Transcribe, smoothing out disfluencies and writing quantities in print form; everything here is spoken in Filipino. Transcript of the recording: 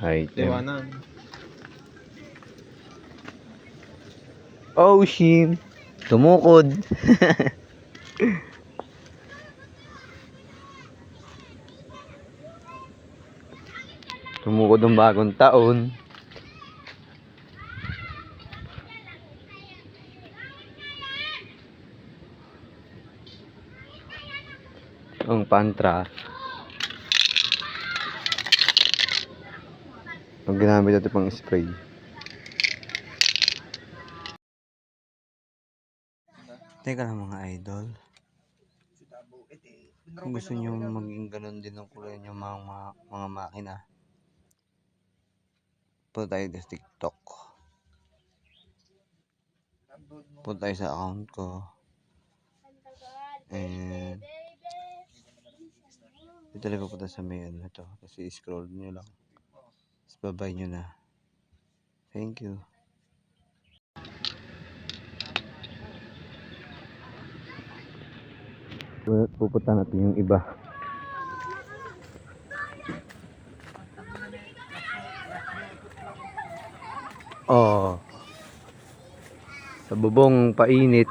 Item. Liwanag. Oh, shim. Tumukod. Tumukod ng bagong taon. Ang pantra. Ang ginamit natin pang spray. Teka lang mga idol. Kung gusto nyo maging ganun din ang kulay nyo mga makina, punta tayo sa TikTok. Punta tayo sa account ko. And ito talaga punta sa may ano ito. Kasi scroll nyo lang. Tapos babay nyo na. Thank you. Pupunta natin yung iba. Oh. Sa bubong painit.